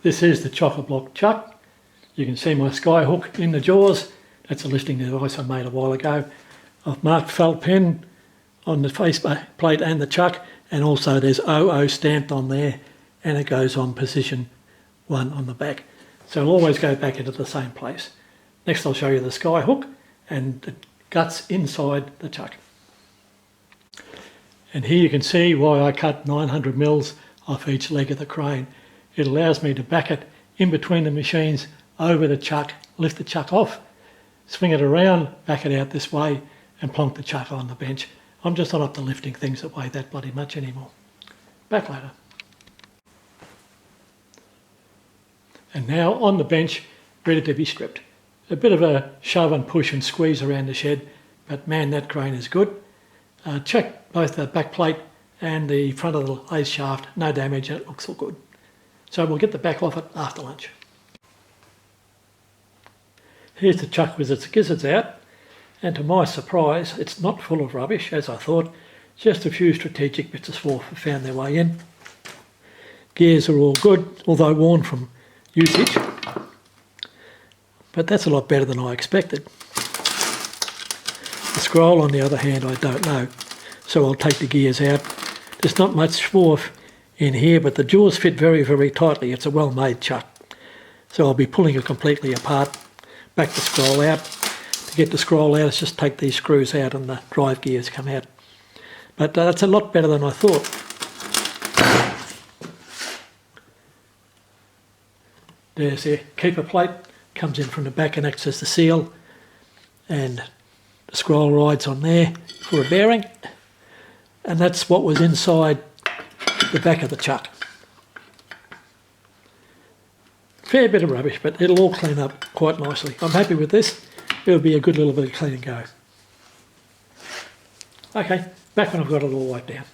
This is the chock-a-block Chock. You can see my sky hook in the jaws. That's a lifting device I made a while ago. I've marked felt pin on the face plate and the Chock, and also there's 00 stamped on there, and it goes on position 1 on the back. So it'll always go back into the same place. Next I'll show you the sky hook and the guts inside the Chock. And here you can see why I cut 900 mils off each leg of the crane. It allows me to back it in between the machines over the Chock, lift the Chock off, swing it around, back it out this way and plonk the Chock on the bench. I'm just not up to lifting things that weigh that bloody much anymore. Back later. And now on the bench, ready to be stripped. A bit of a shove and push and squeeze around the shed, but man, that crane is good. Check both the back plate and the front of the lathe shaft, no damage, and it looks all good. So we'll get the back off it after lunch. Here's the Chock with its gizzards out, and to my surprise it's not full of rubbish as I thought, just a few strategic bits of swarf have found their way in. Gears are all good, although worn from usage, but that's a lot better than I expected. The scroll on the other hand I don't know, so I'll take the gears out. There's not much swarf in here, but the jaws fit very, very tightly. It's a well-made Chock. So I'll be pulling it completely apart, back the scroll out. To get the scroll out, let's just take these screws out and the drive gears come out. But that's a lot better than I thought. There's the keeper plate, comes in from the back and acts as the seal, and the scroll rides on there for a bearing, and that's what was inside the back of the Chock. Fair bit of rubbish, but it'll all clean up quite nicely. I'm happy with this. It'll be a good little bit of clean and go. Okay, back when I've got it all wiped down.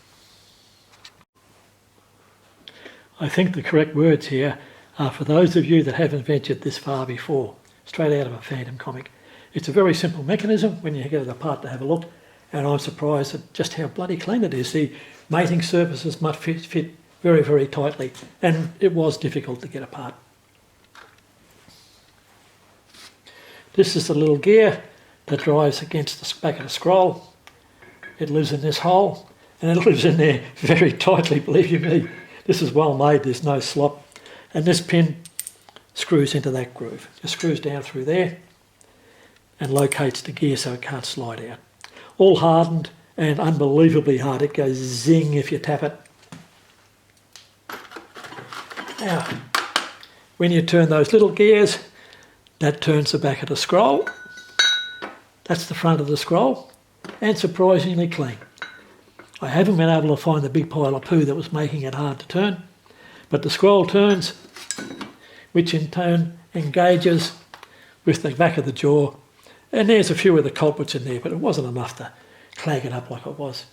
I think the correct words here are for those of you that haven't ventured this far before, straight out of a Phantom comic. It's a very simple mechanism when you get it apart to have a look, and I'm surprised at just how bloody clean it is. The mating surfaces must fit very, very tightly, and it was difficult to get apart. This is the little gear that drives against the back of the scroll. It lives in this hole, and it lives in there very tightly, believe you me. This is well made, there's no slop. And this pin screws into that groove. Just screws down through there and locates the gear so it can't slide out. All hardened and unbelievably hard. It goes zing if you tap it. Now, when you turn those little gears, that turns the back of the scroll. That's the front of the scroll, and surprisingly clean. I haven't been able to find the big pile of poo that was making it hard to turn, but the scroll turns, which in turn engages with the back of the jaw, and there's a few of the culprits in there, but it wasn't enough to clag it up like it was.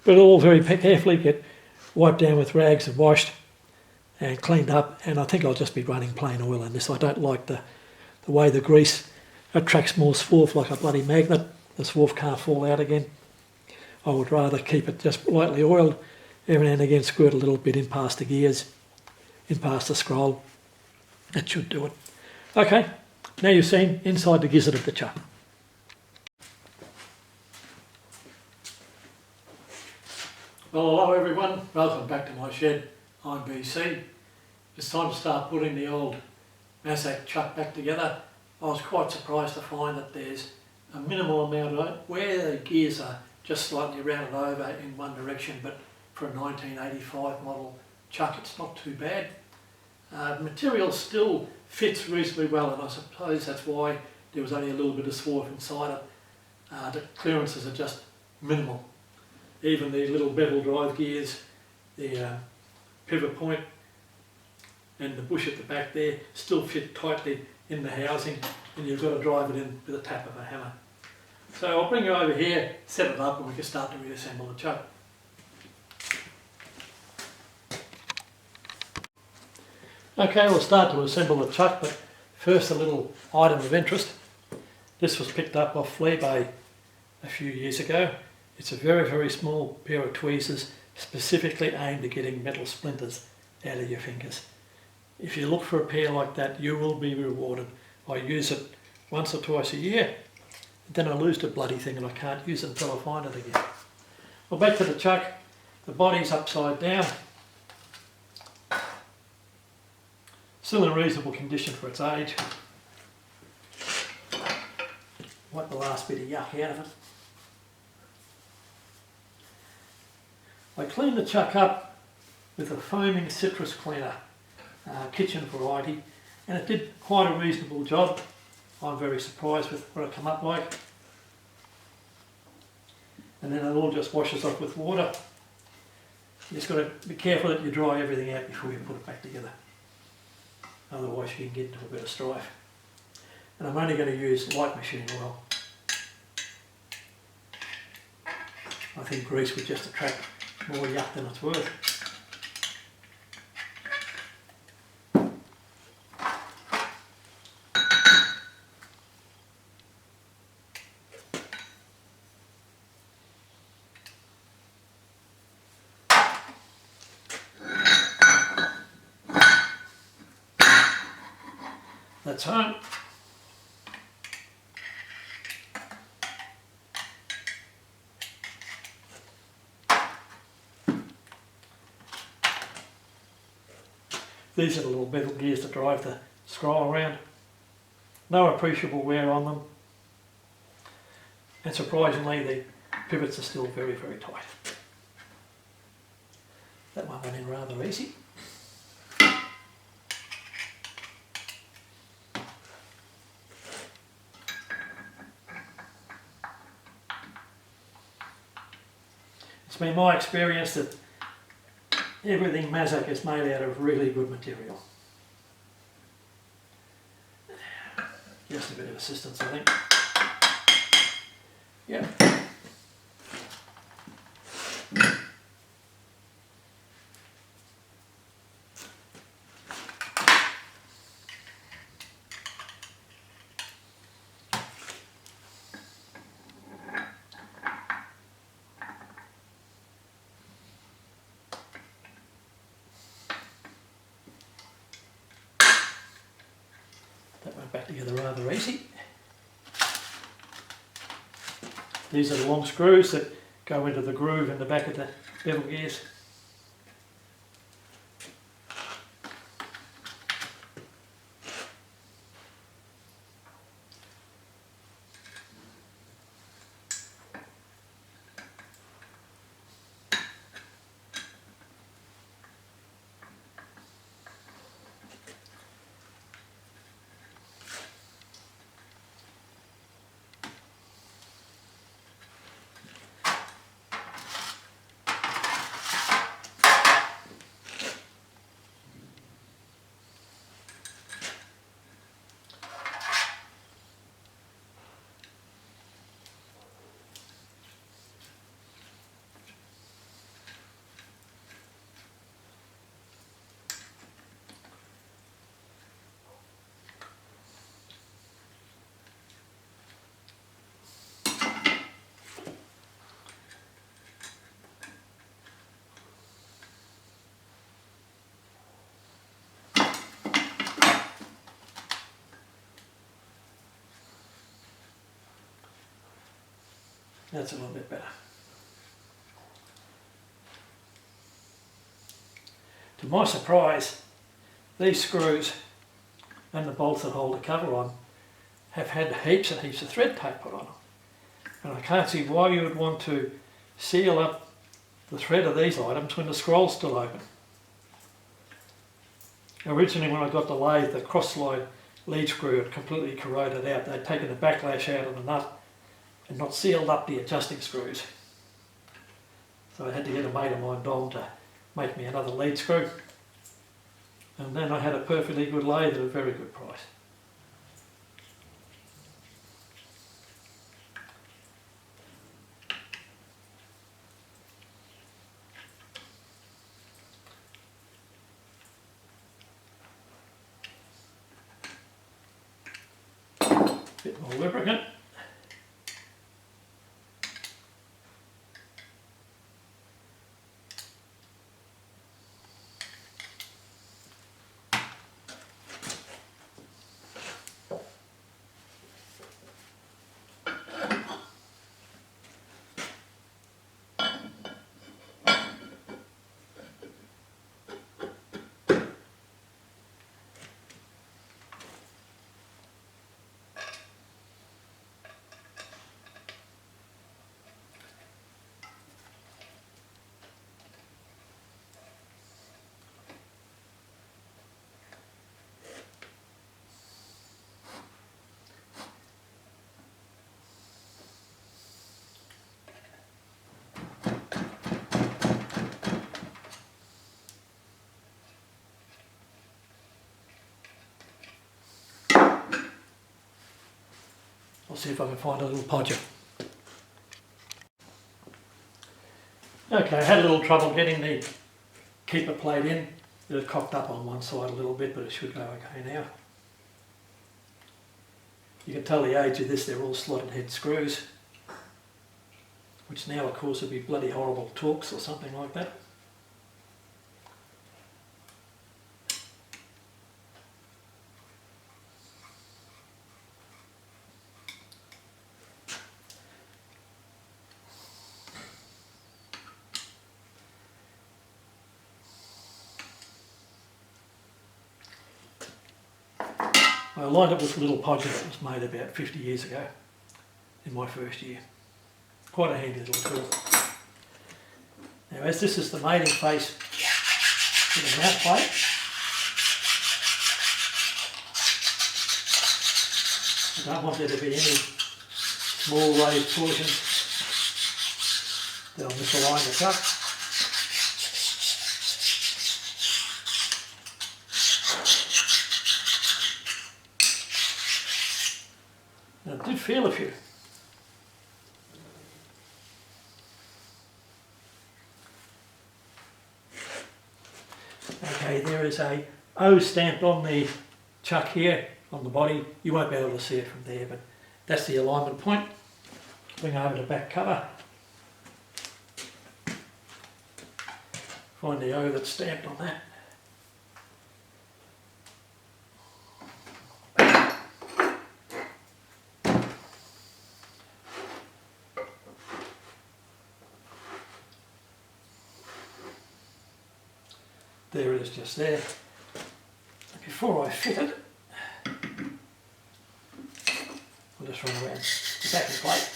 But all very carefully get wiped down with rags and washed and cleaned up, and I think I'll just be running plain oil in this. I don't like the way the grease attracts more swarf like a bloody magnet. The swarf can't fall out again. I would rather keep it just lightly oiled, every now and again squirt a little bit in past the gears, in past the scroll. That should do it. Okay, now you've seen inside the gizzard of the Chock. Well, hello everyone, welcome back to my shed. I'm BC. It's time to start putting the old Massac Chock back together. I was quite surprised to find that there's a minimal amount of it where the gears are just slightly rounded over in one direction, but for a 1985 model Chock it's not too bad. Material still fits reasonably well, and I suppose that's why there was only a little bit of swarf inside it. The clearances are just minimal. Even the little bevel drive gears, the pivot point and the bush at the back there still fit tightly in the housing, and you've got to drive it in with a tap of a hammer. So I'll bring you over here, set it up, and we can start to reassemble the Chock. Okay, we'll start to assemble the Chock, but first a little item of interest. This was picked up off eBay a few years ago. It's a very, very small pair of tweezers specifically aimed at getting metal splinters out of your fingers. If you look for a pair like that, you will be rewarded. I use it once or twice a year, then I lose the bloody thing and I can't use it until I find it again. Well, back to the Chock. The body's upside down. Still in reasonable condition for its age. Wipe the last bit of yuck out of it. I cleaned the Chock up with a foaming citrus cleaner, kitchen variety, and it did quite a reasonable job. I'm very surprised with what it come up like. And then it all just washes off with water. You just got to be careful that you dry everything out before you put it back together. Otherwise you can get into a bit of strife. And I'm only going to use light machine oil. I think grease would just attract more yuck than it's worth. That's home. These are the little bevel gears that drive the scroll around. No appreciable wear on them. And surprisingly, the pivots are still very, very tight. That one went in rather easy. It's been my experience that everything Mazak is made out of really good material. Just a bit of assistance, I think. Yeah. That went back together rather easy. These are the long screws that go into the groove in the back of the bevel gears. That's a little bit better. To my surprise, these screws and the bolts that hold the cover on have had heaps and heaps of thread tape put on them. And I can't see why you would want to seal up the thread of these items when the scroll's still open. Originally when I got the lathe, the cross-slide lead screw had completely corroded out. They'd taken the backlash out of the nut and not sealed up the adjusting screws. So I had to get a mate of mine, Dom, to make me another lead screw. And then I had a perfectly good lathe at a very good price. Bit more lubricant. I'll see if I can find a little podger. Okay, I had a little trouble getting the keeper plate in. It had cocked up on one side a little bit, but it should go okay now. You can tell the age of this, they're all slotted head screws, which now of course would be bloody horrible torques or something like that. I lined up with a little podger that was made about 50 years ago in my first year. Quite a handy little tool. Now as this is the mating face for the mount plate, I don't want there to be any small raised portions that'll misalign the chuck. Now, I did feel a few. Okay, there is a O stamped on the chuck here on the body. You won't be able to see it from there, but that's the alignment point. Bring over the back cover. Find the O that's stamped on that. There it is, just there. Before I fit it, I'll just run around the backing plate.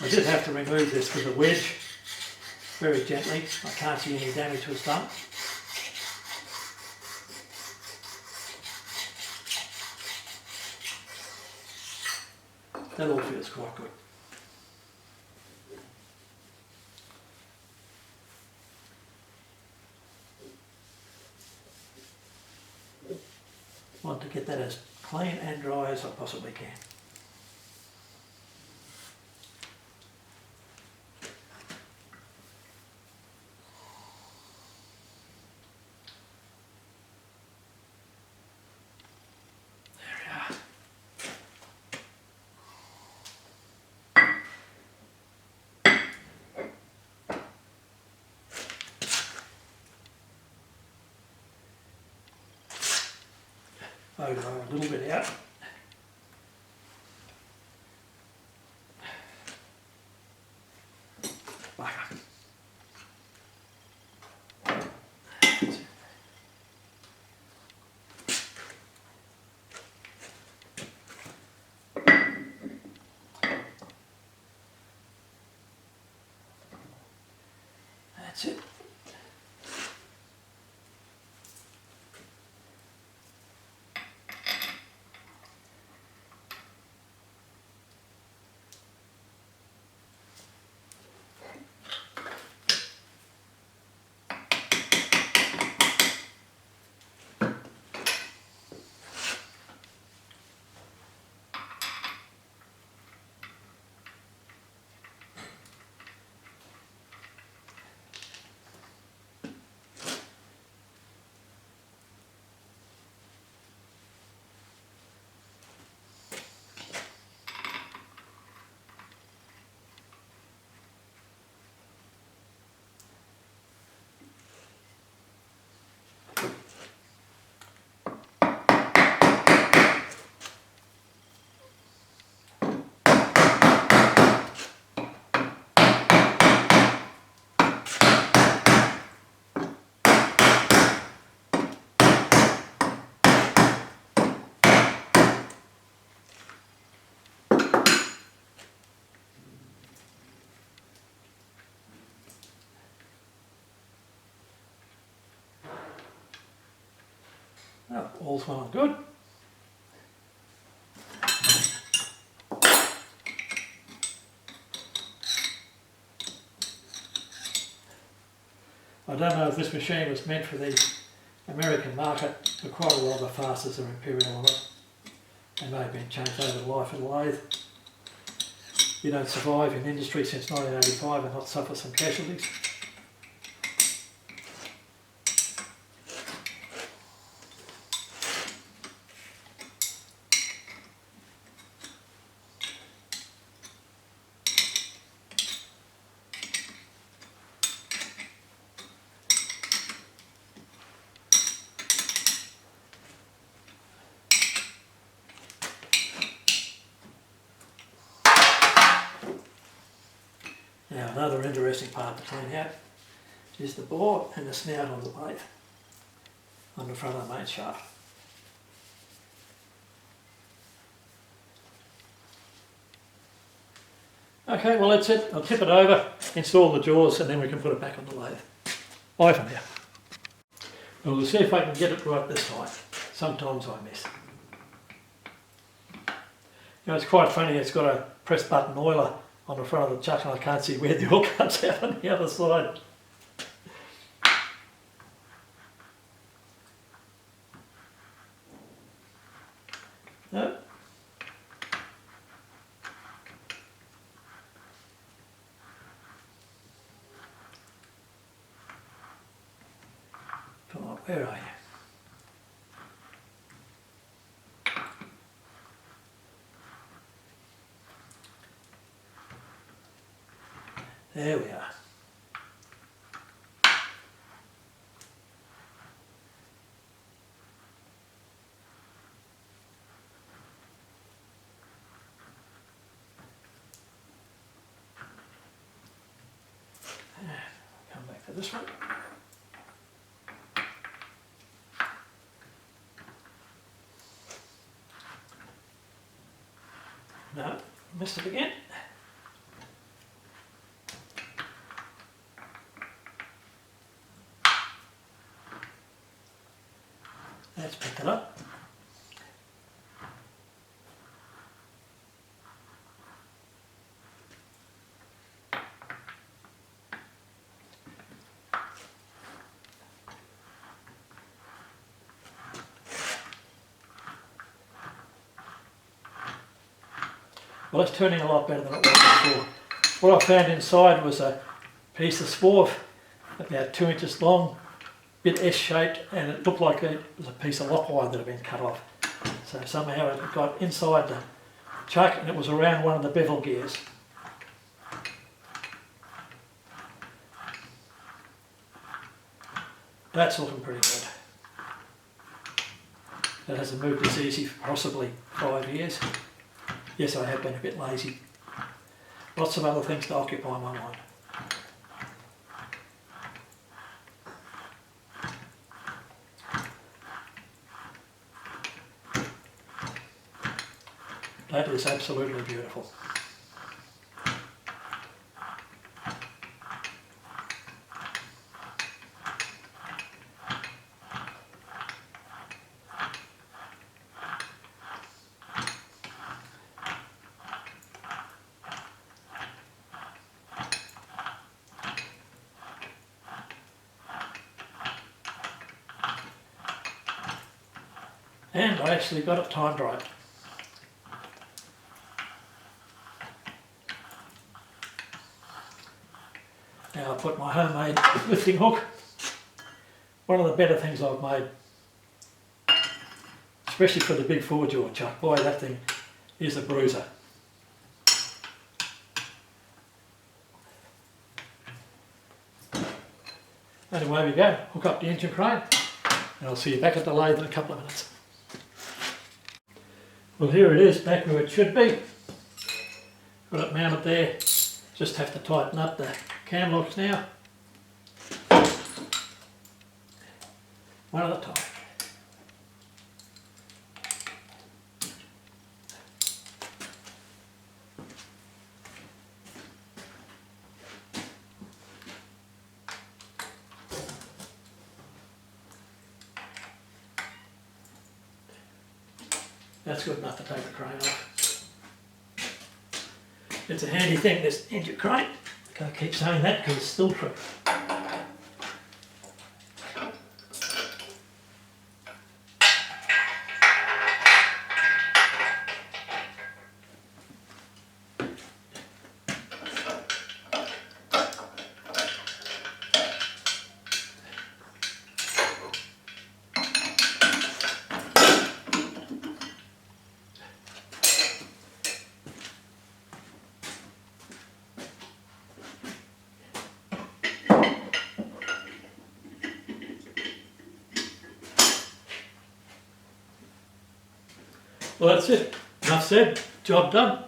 I did have to remove this with a wedge, very gently. I can't see any damage was done. That all feels quite good. I want to get that as clean and dry as I possibly can. Over a little bit out. Bugger. That's it. Oh, all's well and good. I I don't know if this machine was meant for the American market, but quite a lot of the fasters are imperial on it. They may have been changed over the life of the lathe. You don't survive in industry since 1985 and not suffer some casualties. Now another interesting part to clean out is the bore and the snout on the lathe on the front of the main shaft. Okay, well that's it. I'll tip it over, install the jaws, and then we can put it back on the lathe. Bye for now. Well, we'll see if I can get it right this time. Sometimes I miss. You know, it's quite funny, it's got a press button oiler on the front of the chuck and I can't see where the oil comes out on the other side. No. Come on, where are you? There we are. Come back to this one. No, missed it again. Let's pick it up. Well, it's turning a lot better than it was before. What I found inside was a piece of swarf about 2 inches long, bit S-shaped, and it looked like it was a piece of lock wire that had been cut off. So somehow it got inside the chuck and it was around one of the bevel gears. That's looking pretty good. That hasn't moved this easy for possibly 5 years. Yes, I have been a bit lazy. Lots of other things to occupy my mind. That is absolutely beautiful. And I actually got it timed right. Now I put my homemade lifting hook. One of the better things I've made, especially for the big 4-jaw chuck. Boy, that thing is a bruiser. And away we go. Hook up the engine crane, and I'll see you back at the lathe in a couple of minutes. Well, here it is, back where it should be. Got it mounted there. Just have to tighten up the cam locks now. One at a time. That's good enough to take the crane off. It's a handy thing, this engine crane. Can't keep saying that because it's still true. Well, that's it. Enough said. Job done.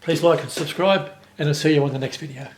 Please like and subscribe, and I'll see you on the next video.